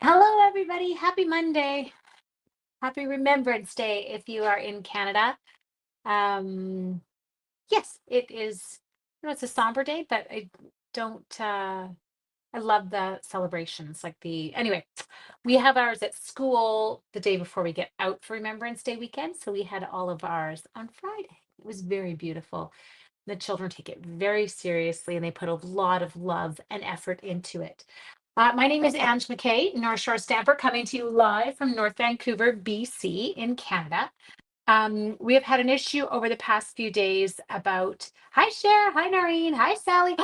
Hello, everybody. Happy Monday. Happy Remembrance Day if you are in Canada. Um, yes, it is. It's a somber day, but I don't. I love the celebrations. Anyway, we have ours at school the day before we get out for Remembrance Day weekend. So we had all of ours on Friday. It was very beautiful. The children take it very seriously and they put a lot of love and effort into it. My name is Ange McKay, North Shore Stamper, coming to you live from North Vancouver, BC, in Canada. We have had an issue over the past few days about, hi Cher, hi Noreen, hi Sally.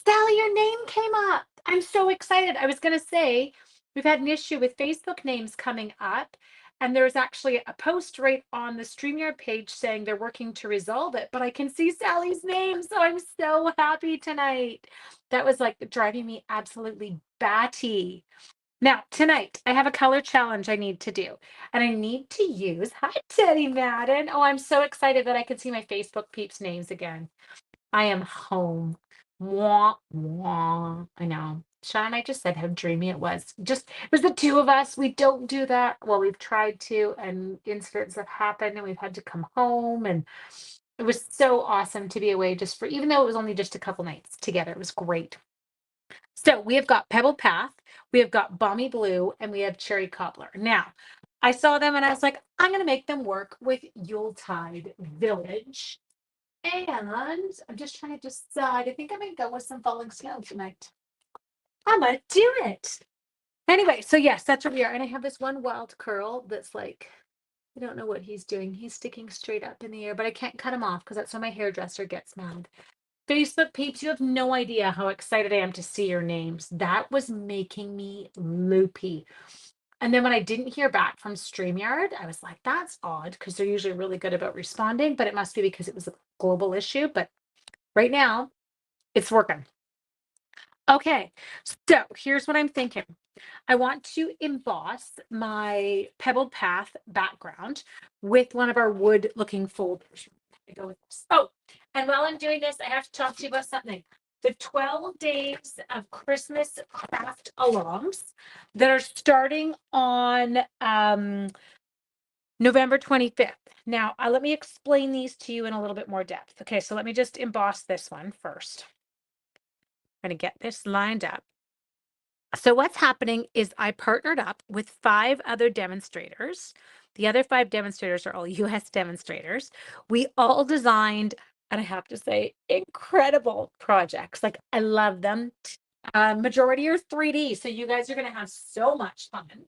Sally, your name came up. I'm so excited. I was going to say, we've had an issue with Facebook names coming up, and there's actually a post right on the StreamYard page saying they're working to resolve it, but I can see Sally's name, so I'm so happy tonight. That was like driving me absolutely batty. Now, tonight, I have a color challenge I need to do, and I need to use, hi, Teddy Madden. Oh, I'm so excited that I can see my Facebook peeps' names again. I am home. Wah, wah. I know. Sean, I just said how dreamy it was. It was the two of us. We don't do that. Well, we've tried to, and incidents have happened, and we've had to come home. And it was so awesome to be away even though it was only just a couple nights together. It was great. So we have got Pebble Path, we have got Balmy Blue, and we have Cherry Cobbler. Now, I saw them and I was like, I'm going to make them work with Yuletide Village. And I'm just trying to decide. I think I'm going to go with some falling snow tonight. I'm going to do it. Anyway, so yes, that's where we are. And I have this one wild curl that's like, I don't know what he's doing. He's sticking straight up in the air, but I can't cut him off because that's when my hairdresser gets mad. Facebook peeps, you have no idea how excited I am to see your names. That was making me loopy. And then when I didn't hear back from StreamYard, I was like, that's odd because they're usually really good about responding, but it must be because it was a global issue. But right now, it's working. Okay, so here's what I'm thinking. I want to emboss my pebbled path background with one of our wood looking folders. Go with this. Oh, and while I'm doing this, I have to talk to you about something. The 12 days of Christmas craft alongs that are starting on November 25th. Now, let me explain these to you in a little bit more depth. Okay, so let me just emboss this one first. I'm going to get this lined up. So what's happening is I partnered up with 5 other demonstrators. The other 5 demonstrators are all US demonstrators. We all designed, and I have to say, incredible projects. Like, I love them. Majority are 3D, so you guys are going to have so much fun.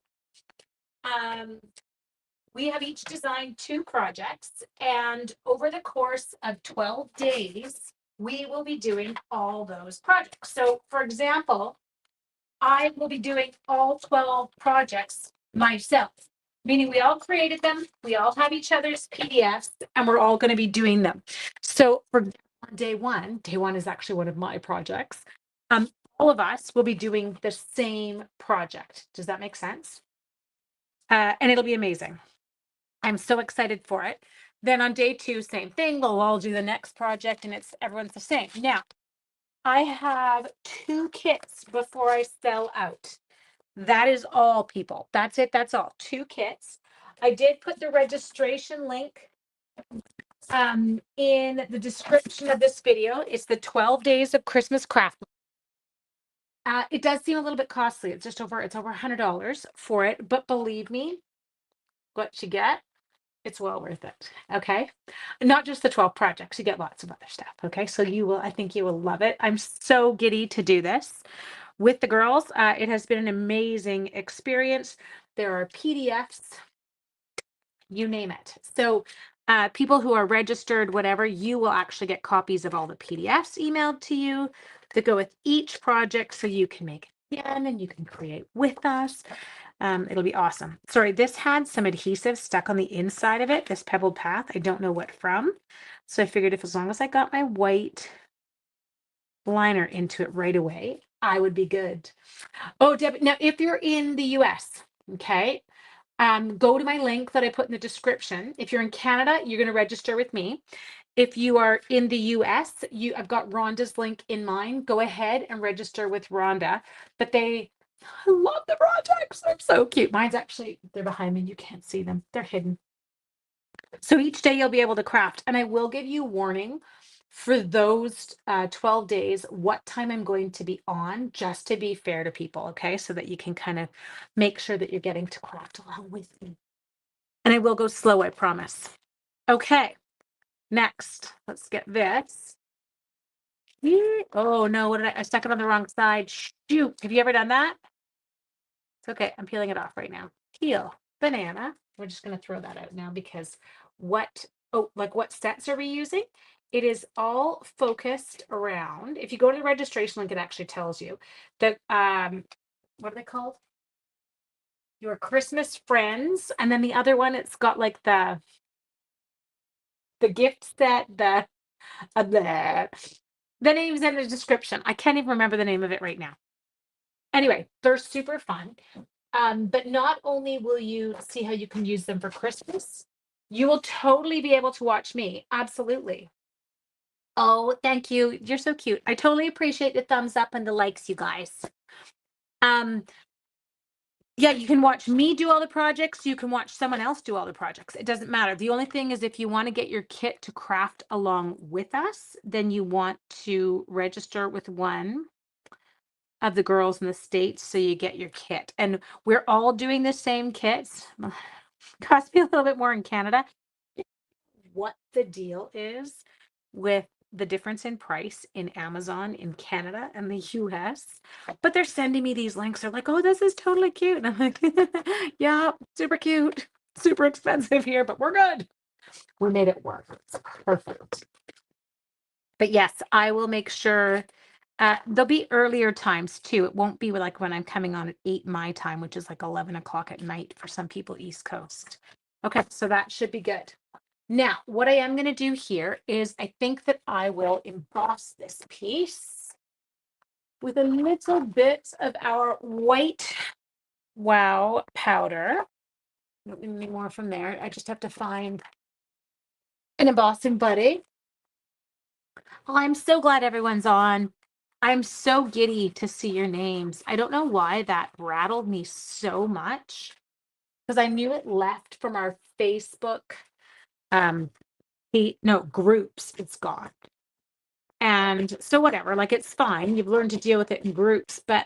We have each designed 2 projects, and over the course of 12 days, we will be doing all those projects. So, for example, I will be doing all 12 projects myself, meaning we all created them, we all have each other's PDFs, and we're all going to be doing them. So for day one is actually one of my projects. All of us will be doing the same project. Does that make sense? And it'll be amazing. I'm so excited for it. Then on day 2, same thing. We'll all do the next project, and everyone's the same. Now, I have 2 kits before I sell out. That is all, people. That's it. That's all. 2 kits. I did put the registration link in the description of this video. It's the 12 days of Christmas craft. It does seem a little bit costly. It's over $100 for it, but believe me, what you get, it's well worth it. Okay. Not just the 12 projects, you get lots of other stuff. Okay. So I think you will love it. I'm so giddy to do this with the girls. It has been an amazing experience. There are PDFs, you name it. So people who are registered, whatever, you will actually get copies of all the PDFs emailed to you that go with each project so you can make it again and you can create with us. It'll be awesome. Sorry, this had some adhesive stuck on the inside of it, this pebbled path. I don't know what from. So I figured as long as I got my white liner into it right away, I would be good. Oh, Deb, now if you're in the US, okay, go to my link that I put in the description. If you're in Canada, you're going to register with me. If you are in the US, I've got Rhonda's link in mine. Go ahead and register with Rhonda. But I love the projects. They're so cute. Mine's actually, they're behind me. You can't see them. They're hidden. So each day you'll be able to craft, and I will give you warning for those 12 days what time I'm going to be on, just to be fair to people, okay? So that you can kind of make sure that you're getting to craft along with me. And I will go slow, I promise. Okay, next, let's get this. Oh no, what did I stuck it on the wrong side. Shoot, have you ever done that? It's okay, I'm peeling it off right now. Peel, banana. We're just gonna throw that out now because what, oh, like what sets are we using? It is all focused around, if you go to the registration link, it actually tells you that, what are they called? Your Christmas friends. And then the other one, it's got like the gift set, the name's in the description. I can't even remember the name of it right now. Anyway, they're super fun. But not only will you see how you can use them for Christmas, you will totally be able to watch me. Absolutely. Oh, thank you. You're so cute. I totally appreciate the thumbs up and the likes, you guys. Um, yeah, you can watch me do all the projects. You can watch someone else do all the projects. It doesn't matter. The only thing is if you want to get your kit to craft along with us, then you want to register with one of the girls in the States so you get your kit. And we're all doing the same kits. Cost me a little bit more in Canada. What the deal is with the difference in price in Amazon in Canada and the US. But they're sending me these links. They're like, oh, this is totally cute. And I'm like, yeah, super cute, super expensive here, but we're good. We made it work. It's perfect. But yes, I will make sure there'll be earlier times too. It won't be like when I'm coming on at 8 my time, which is like 11 o'clock at night for some people East Coast. Okay, so that should be good. Now, what I am going to do here is I think that I will emboss this piece with a little bit of our white wow powder. Don't need any more from there. I just have to find an embossing buddy. Oh, I'm so glad everyone's on. I'm so giddy to see your names. I don't know why that rattled me so much because I knew it left from our Facebook groups. It's gone. And so whatever, like it's fine. You've learned to deal with it in groups, but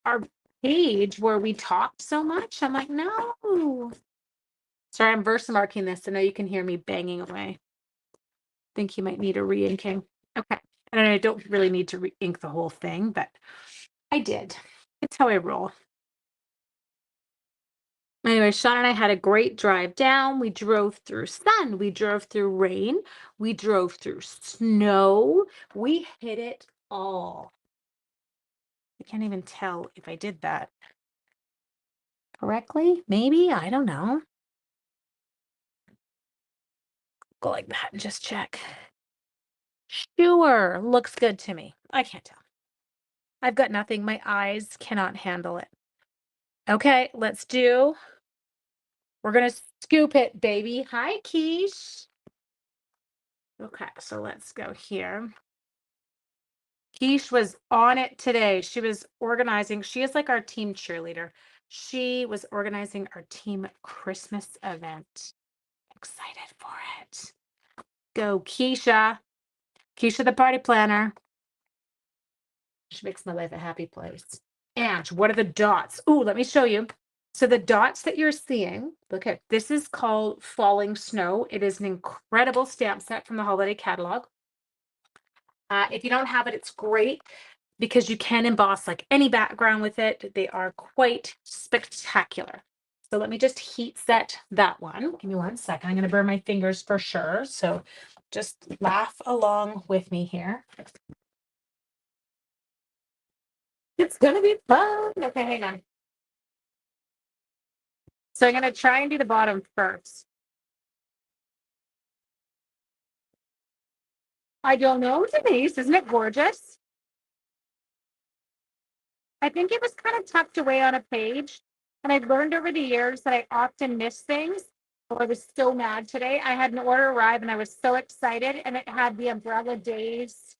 our page where we talked so much, I'm like, no. Sorry, I'm Versamarking this. I know you can hear me banging away. Think you might need a re-inking. Okay. And I don't really need to re-ink the whole thing, but I did. It's how I roll. Anyway, Sean and I had a great drive down. We drove through sun. We drove through rain. We drove through snow. We hit it all. I can't even tell if I did that correctly. Maybe. I don't know. Go like that and just check. Sure. Looks good to me. I can't tell. I've got nothing. My eyes cannot handle it. Okay, let's do. We're going to scoop it, baby. Hi, Quiche. Okay, so let's go here. Quiche was on it today. She was organizing. She is like our team cheerleader. She was organizing our team Christmas event. Excited for it. Go, Keisha. Keisha, the party planner. She makes my life a happy place. And what are the dots? Ooh, let me show you. So the dots that you're seeing, look at this is called Falling Snow. It is an incredible stamp set from the holiday catalog. If you don't have it, it's great because you can emboss like any background with it. They are quite spectacular. So let me just heat set that one. Give me 1 second. I'm going to burn my fingers for sure. So just laugh along with me here. It's going to be fun. Okay, hang on. So I'm going to try and do the bottom first. I don't know, Denise. Isn't it gorgeous? I think it was kind of tucked away on a page. And I've learned over the years that I often miss things. So I was so mad today. I had an order arrive and I was so excited. And it had the Umbrella Days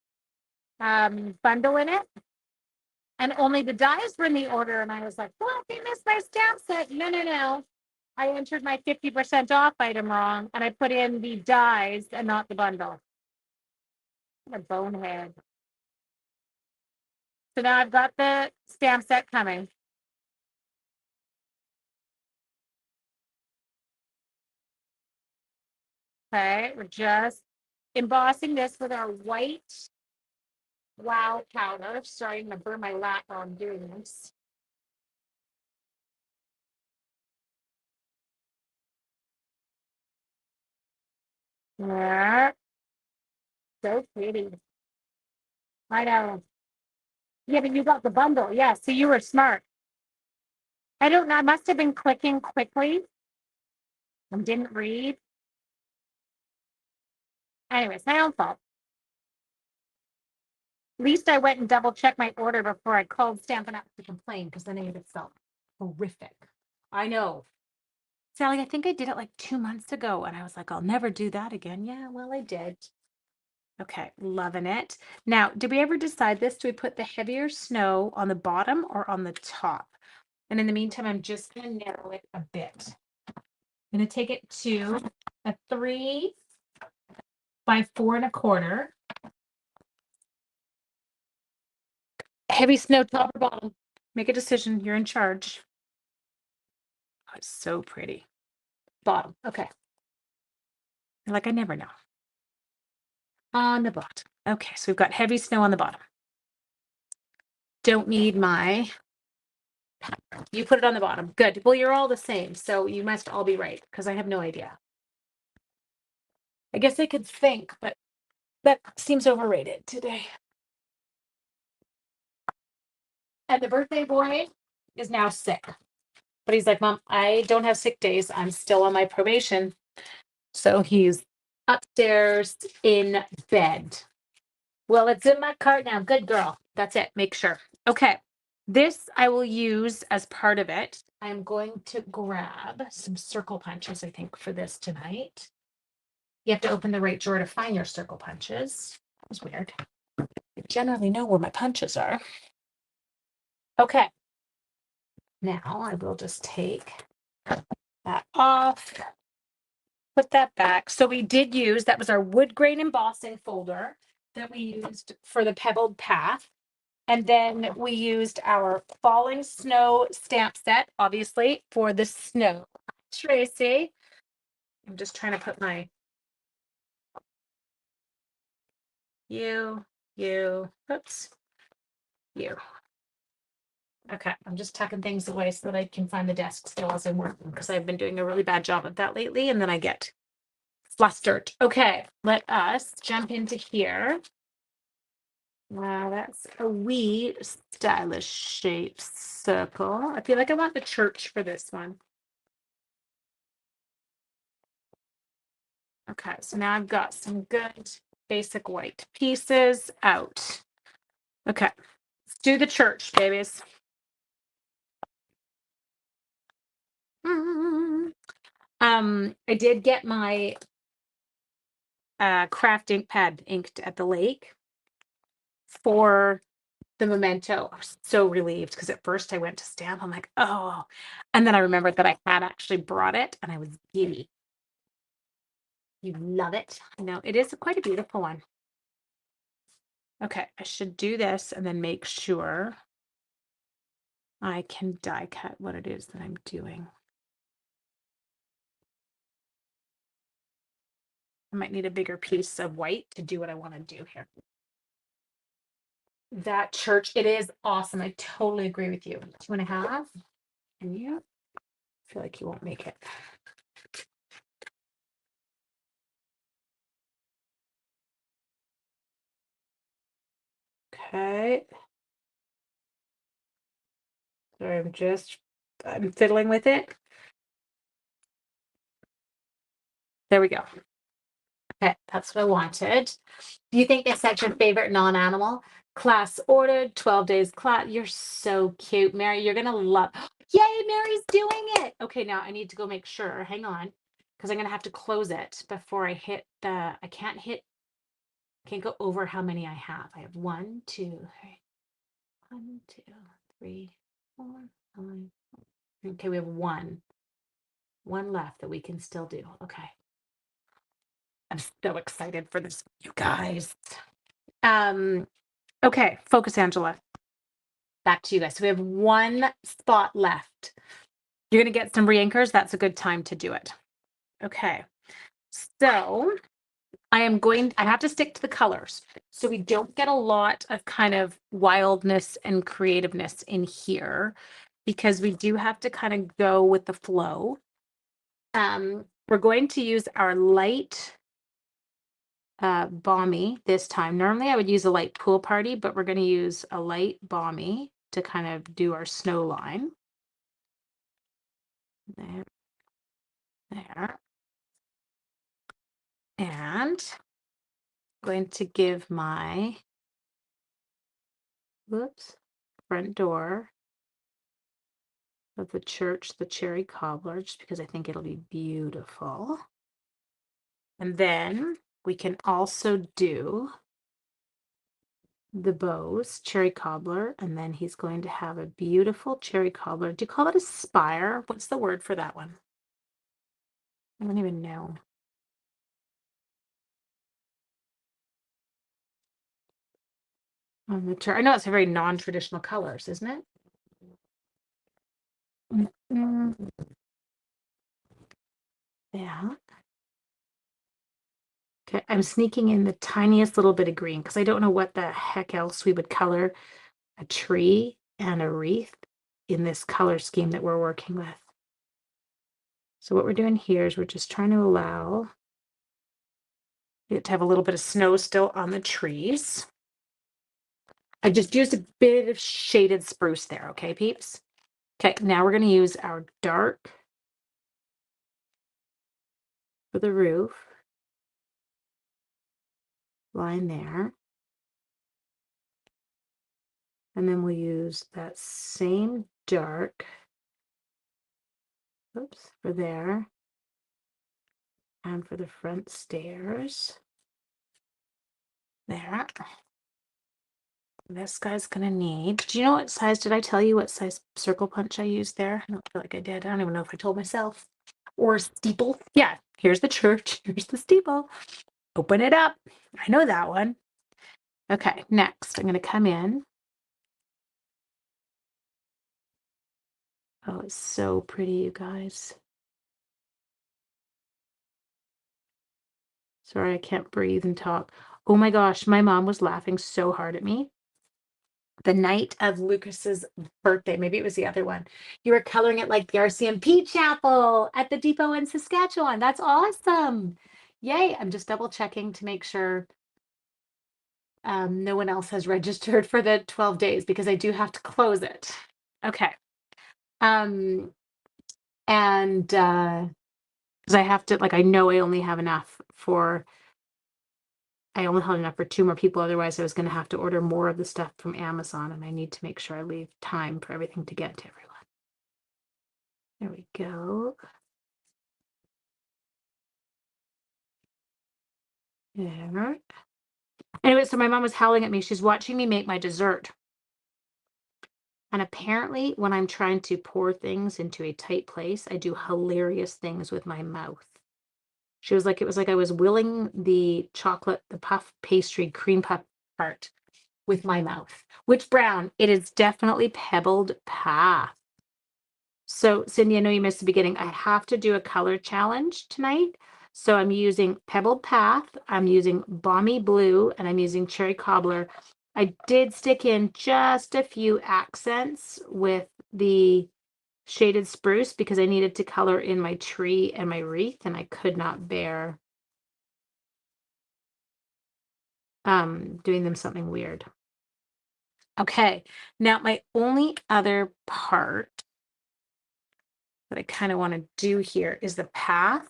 bundle in it. And only the dies were in the order. And I was like, well, they missed my stamp set. No, no, no. I entered my 50% off item wrong and I put in the dies and not the bundle. What a bonehead. So now I've got the stamp set coming. Okay, we're just embossing this with our white wow powder. Sorry, I'm gonna burn my lap while I'm doing this. Yeah, so pretty. I know. Yeah, but you got the bundle. Yeah, so you were smart. I don't know. I must have been clicking quickly and didn't read. Anyways, my own fault. At least I went and double checked my order before I called Stampin' Up to complain because then it felt horrific. I know. Sally, I think I did it like 2 months ago and I was like, I'll never do that again. Yeah, well, I did. Okay, loving it. Now, did we ever decide this? Do we put the heavier snow on the bottom or on the top? And in the meantime, I'm just going to narrow it a bit. I'm going to take it to a 3 by 4 1/4. Heavy snow, top or bottom? Make a decision. You're in charge. Oh, it's so pretty. Bottom. Okay. Like I never know. On the bottom. Okay, so we've got heavy snow on the bottom. Don't need my. You put it on the bottom. Good. Well, you're all the same, so you must all be right because I have no idea. I guess I could think, but that seems overrated today. And the birthday boy is now sick. But he's like, Mom, I don't have sick days. I'm still on my probation. So he's upstairs in bed. Well, it's in my cart now. Good girl. That's it. Make sure. Okay. This I will use as part of it. I'm going to grab some circle punches, I think, for this tonight. You have to open the right drawer to find your circle punches. That was weird. I generally know where my punches are. Okay. Now I will just take that off, put that back. So we did use, that was our wood grain embossing folder that we used for the pebbled path. And then we used our falling snow stamp set, obviously, for the snow. Tracy, I'm just trying to put my you, oops, you. Okay, I'm just tucking things away so that I can find the desk still as I'm working because I've been doing a really bad job of that lately and then I get flustered. Okay, let us jump into here. Wow, that's a wee stylish shaped circle. I feel like I want the church for this one. Okay, so now I've got some good basic white pieces out. Okay, let's do the church, babies. I did get my craft ink pad inked at the lake for the memento. I was so relieved because at first I went to stamp. I'm like, oh, and then I remembered that I had actually brought it and I was giddy. You love it. No, it is quite a beautiful one. Okay, I should do this and then make sure I can die cut what it is that I'm doing. I might need a bigger piece of white to do what I want to do here. That church, it is awesome. I totally agree with you. 2.5. And you feel like you won't make it. Okay. So I'm fiddling with it. There we go. Okay, that's what I wanted. Do you think this is your favorite non-animal? Class ordered, 12 days class. You're so cute, Mary. You're gonna love. Yay, Mary's doing it. Okay, now I need to go make sure. Hang on, because I'm gonna have to close it before I hit the. I can't go over how many I have. I have 1, 2, 3, 1, 2, 3, 4, 5. Okay, we have one left that we can still do. Okay. I'm so excited for this, you guys. Okay, focus, Angela. Back to you guys. So we have one spot left. You're going to get some re-anchors. That's a good time to do it. Okay. So I have to stick to the colors. So we don't get a lot of kind of wildness and creativeness in here because we do have to kind of go with the flow. We're going to use our light balmy this time. Normally I would use a light pool party, but we're going to use a light balmy to kind of do our snow line. There. There. And I'm going to give my front door of the church the cherry cobbler, just because I think it'll be beautiful. And then we can also do the bows cherry cobbler, and then he's going to have a beautiful cherry cobbler. Do you call it a spire? What's the word for that one? I don't even know. On the I know it's a very non-traditional colors, isn't it? Yeah. Okay, I'm sneaking in the tiniest little bit of green because I don't know what the heck else we would color a tree and a wreath in this color scheme that we're working with. So what we're doing here is we're just trying to allow it to have a little bit of snow still on the trees. I just used a bit of shaded spruce there, okay, peeps? Okay, now we're going to use our dark for the roof line there. And then we'll use that same dark, for there. And for the front stairs. There. This guy's gonna need, do you know what size, did I tell you what size circle punch I used there? I don't feel like I did. I don't even know if I told myself. Or steeple. Yeah, here's the church. Here's the steeple. Open it up. I know that one. Okay, next I'm gonna come in. Oh, it's so pretty, you guys. Sorry, I can't breathe and talk. Oh my gosh, my mom was laughing so hard at me the night of Lucas's birthday. Maybe it was the other one. You were coloring it like the RCMP chapel at the depot in Saskatchewan. That's awesome. Yay. I'm just double checking to make sure no one else has registered for the 12 days because I do have to close it. Okay. And because I have to, like, I know I only have enough for, I only had enough for 2 more people. Otherwise, I was going to have to order more of the stuff from Amazon, and I need to make sure I leave time for everything to get to everyone. There we go. There. Anyway, so my mom was howling at me. She's watching me make my dessert. And apparently, when I'm trying to pour things into a tight place, I do hilarious things with my mouth. She was like, it was like I was willing the chocolate, the puff pastry, cream puff part with my mouth. Which brown? It is definitely pebbled path. So, Cindy, I know you missed the beginning. I have to do a color challenge tonight. So I'm using Pebbled Path, I'm using Balmy Blue, and I'm using Cherry Cobbler. I did stick in just a few accents with the shaded spruce because I needed to color in my tree and my wreath, and I could not bear doing them something weird. Okay, now my only other part that I kind of want to do here is the path.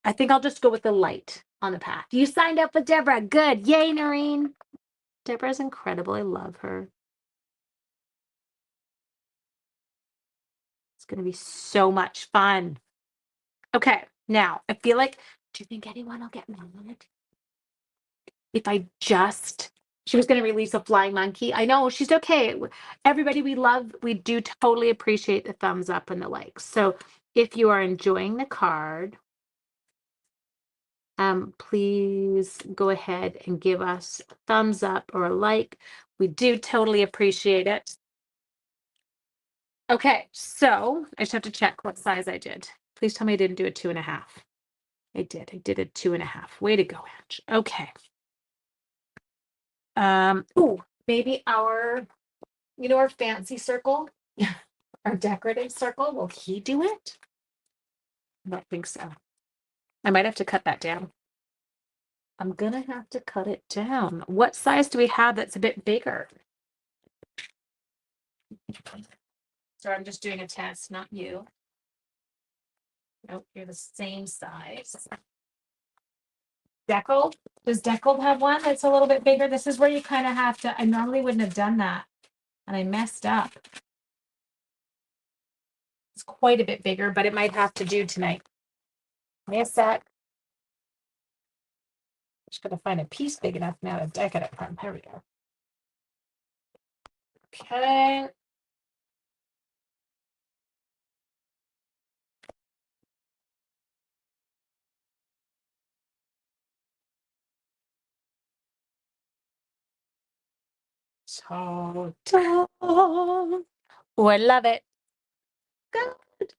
I think I'll just go with the light on the path. You signed up with Deborah. Good. Yay, Noreen. Deborah's incredible. I love her. It's going to be so much fun. Okay. Now, I feel like, do you think anyone will get mad if I just She was going to release a flying monkey. I know, she's okay. Everybody we do totally appreciate the thumbs up and the likes. So if you are enjoying the card, please go ahead and give us a thumbs up or a like. We do totally appreciate it. Okay, so I just have to check what size I did. Please tell me I didn't do a 2.5. I did. I did a 2.5. Way to go, Ange. Okay. Oh, maybe our fancy circle, our decorative circle. Will he do it? I don't think so. I might have to cut that down. I'm gonna have to cut it down. What size do we have that's a bit bigger? So I'm just doing a test, not you. Nope, you're the same size. Deckle? Does Deckle have one that's a little bit bigger? This is where you kind of have to, I normally wouldn't have done that. And I messed up. It's quite a bit bigger, but it might have to do tonight. Give me a sec. Just gotta find a piece big enough now to decorate it from. Here we go. Okay. So tall. Oh, I love it. Good.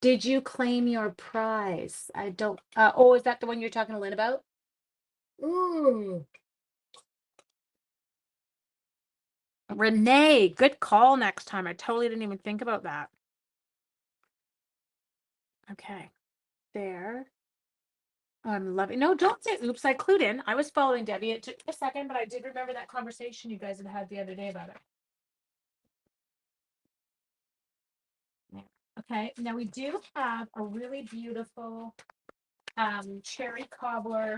Did you claim your prize? I don't. Oh, is that the one you're talking to Lynn about? Ooh. Renee, good call next time. I totally didn't even think about that. Okay. There. I'm loving. No, don't say oops. I clued in. I was following Debbie. It took a second, but I did remember that conversation you guys had the other day about it. Okay. Now we do have a really beautiful cherry cobbler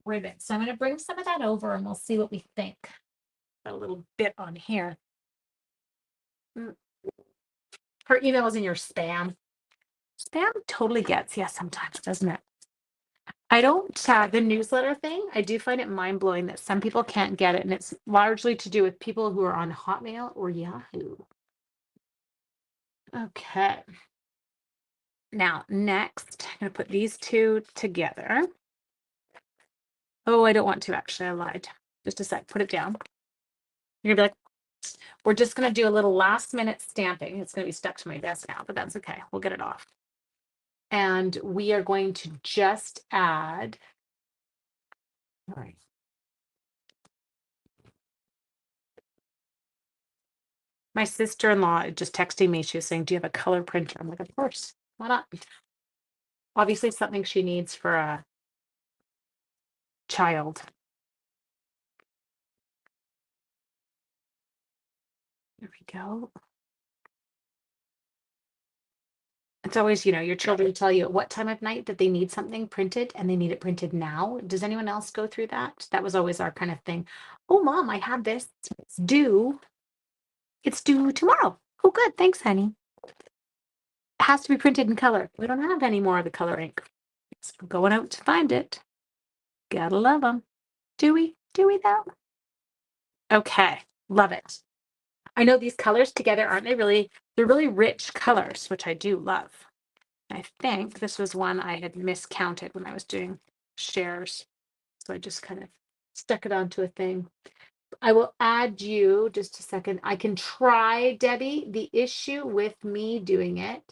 ribbon. So I'm going to bring some of that over and we'll see what we think. A little bit on here. Her email is in your spam. Spam totally gets, yeah, sometimes, doesn't it? I don't, the newsletter thing, I do find it mind blowing that some people can't get it. And it's largely to do with people who are on Hotmail or Yahoo. Okay. Now, next, I'm going to put these two together. Oh, I don't want to actually. I lied. Just a sec. Put it down. You're going to be like, we're just going to do a little last minute stamping. It's going to be stuck to my desk now, but that's okay. We'll get it off. And we are going to just add. All right. My sister-in-law just texting me. She was saying, do you have a color printer? I'm like, of course. Why not? Obviously, something she needs for a child. There we go. It's always, your children tell you at what time of night that they need something printed and they need it printed now. Does anyone else go through that? That was always our kind of thing. Oh, Mom, I have this. It's due. It's due tomorrow. Oh, good. Thanks, honey. It has to be printed in color. We don't have any more of the color ink. It's going out to find it. Gotta love them. Do we? Do we though? Okay. Love it. I know these colors together, aren't they they're really rich colors, which I do love. I think this was one I had miscounted when I was doing shares. So I just kind of stuck it onto a thing. I will add you just a second. I can try, Debbie. The issue with me doing it,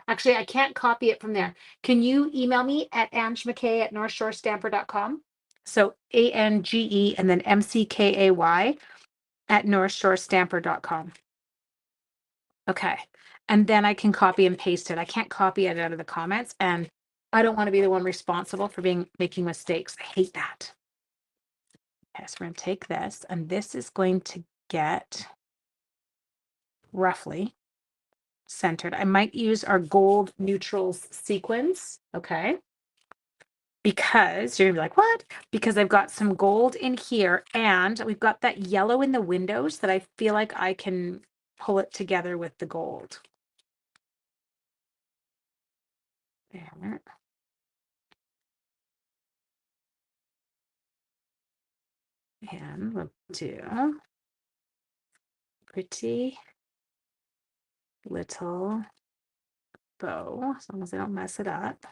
actually, I can't copy it from there. Can you email me at angemckay@northshorestamper.com? So ANGE and then MCKAY at northshorestamper.com. Okay. And then I can copy and paste it. I can't copy it out of the comments. And I don't want to be the one responsible for making mistakes. I hate that. Okay, so we're going to take this, and this is going to get roughly centered. I might use our gold neutrals sequins. Okay. Because you're gonna be like, what? Because I've got some gold in here and we've got that yellow in the windows that I feel like I can pull it together with the gold. There. And we'll do pretty little bow, as long as I don't mess it up.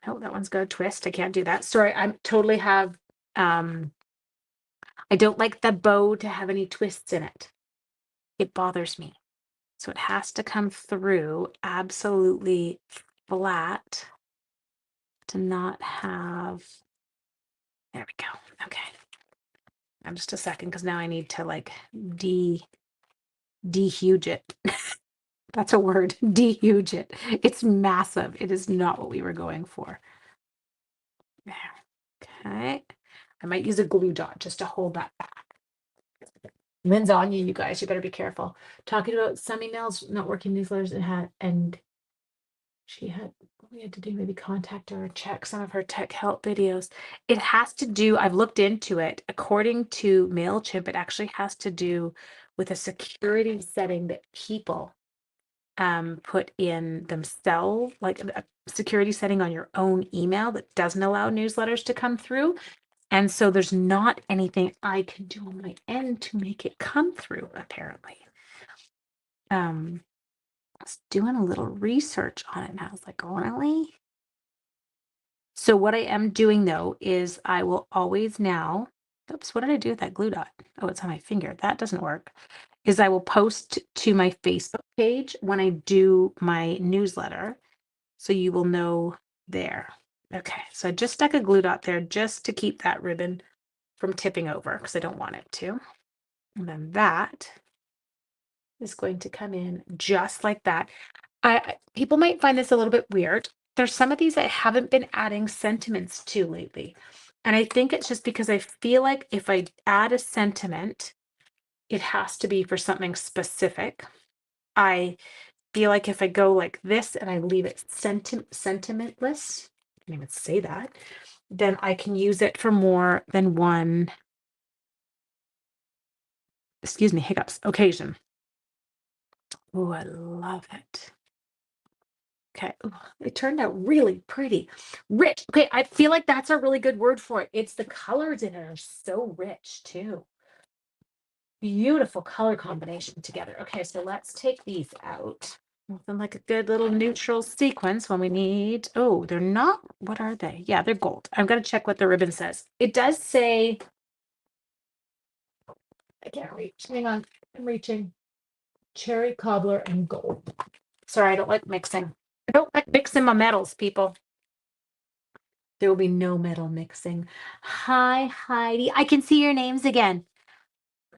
Oh, that one's got a twist. I can't do that. Sorry, I totally have, I don't like the bow to have any twists in it. It bothers me. So it has to come through absolutely flat to not have, there we go. Okay. Now just a second, because now I need to like dehuge it. That's a word, dehuge it. It's massive. It is not what we were going for. There. Okay. I might use a glue dot just to hold that back. Lynn's on you, you guys. You better be careful. Talking about some emails, not working newsletters, and she had, we had to do maybe contact her or check some of her tech help videos. It has to do, I've looked into it. According to MailChimp, it actually has to do with a security setting that people put in themselves, like a security setting on your own email that doesn't allow newsletters to come through. And so there's not anything I can do on my end to make it come through, apparently. I was doing a little research on it and I was like, really? So what I am doing though is I will always now, oops, what did I do with that glue dot? Oh, it's on my finger. That doesn't work. Is I will post to my Facebook page when I do my newsletter. So you will know there. Okay, so I just stuck a glue dot there just to keep that ribbon from tipping over because I don't want it to. And then that is going to come in just like that. People might find this a little bit weird. There's some of these I haven't been adding sentiments to lately. And I think it's just because I feel like if I add a sentiment, it has to be for something specific. I feel like if I go like this and I leave it sentimentless, I can't even say that, then I can use it for more than one, excuse me, hiccups, occasion. Oh, I love it. Okay, ooh, it turned out really pretty. Rich. Okay, I feel like that's a really good word for it. It's the colors in it are so rich too. Beautiful color combination together. Okay, so let's take these out. Something like a good little neutral sequence when we need, oh, they're not, what are they? Yeah, they're gold. I'm gonna check what the ribbon says. It does say, I can't reach. Hang on, I'm reaching. Cherry cobbler and gold. Sorry, I don't like mixing. I don't like mixing my metals, people. There will be no metal mixing. Hi, Heidi. I can see your names again.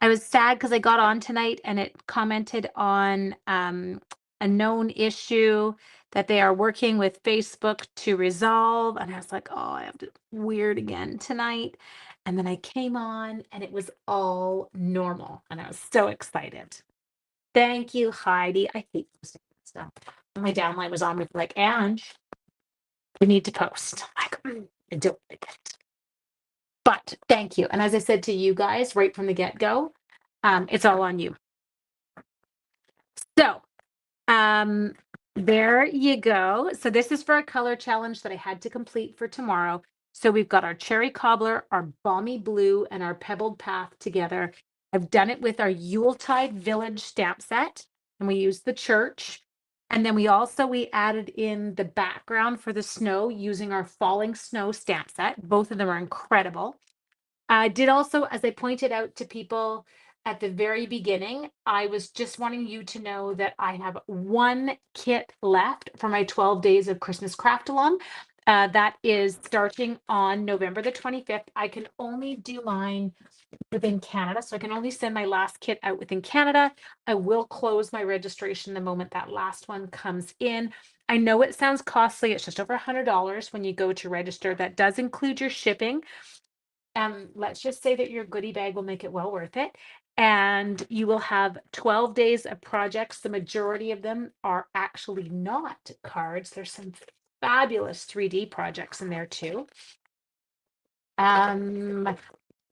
I was sad because I got on tonight and it commented on a known issue that they are working with Facebook to resolve. And I was like, oh, I have to weird again tonight. And then I came on and it was all normal. And I was so excited. Thank you, Heidi. I hate posting stuff. My downline was on me like, Ange, we need to post. Like, I don't like it. But thank you. And as I said to you guys right from the get-go, it's all on you. So there you go. So this is for a color challenge that I had to complete for tomorrow. So we've got our cherry cobbler, our balmy blue, and our pebbled path together. I've done it with our Yuletide Village stamp set, and we used the church. And then we added in the background for the snow using our falling snow stamp set. Both of them are incredible. I did also, as I pointed out to people at the very beginning, I was just wanting you to know that I have one kit left for my 12 days of Christmas craft along. That is starting on November the 25th. I can only do mine within Canada, so I can only send my last kit out within Canada. I will close my registration the moment that last one comes in. I know it sounds costly. It's just over $100 when you go to register. That does include your shipping. Let's just say that your goodie bag will make it well worth it. And you will have 12 days of projects. The majority of them are actually not cards. There's some fabulous 3D projects in there too.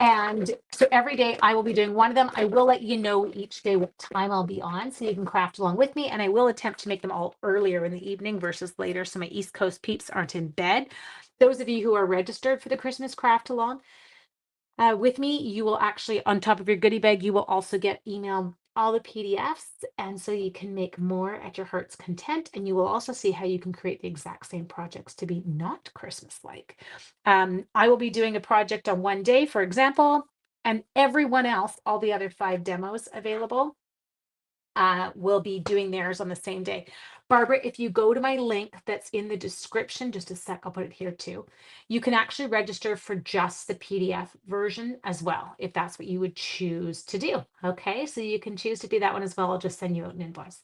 And so every day I will be doing one of them. I will let you know each day what time I'll be on so you can craft along with me. And I will attempt to make them all earlier in the evening versus later so my East Coast peeps aren't in bed. Those of you who are registered for the Christmas craft along with me, you will actually, on top of your goodie bag, you will also get email all the PDFs. And so you can make more at your heart's content. And you will also see how you can create the exact same projects to be not Christmas-like. I will be doing a project on one day, for example, and everyone else, all the other 5 demos available, will be doing theirs on the same day. Barbara, if you go to my link that's in the description, just a sec, I'll put it here too. You can actually register for just the PDF version as well, if that's what you would choose to do. Okay, so you can choose to do that one as well. I'll just send you out an invoice.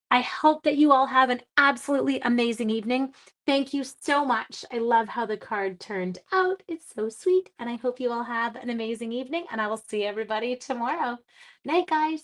I hope that you all have an absolutely amazing evening. Thank you so much. I love how the card turned out. It's so sweet. And I hope you all have an amazing evening. And I will see everybody tomorrow. Night, guys.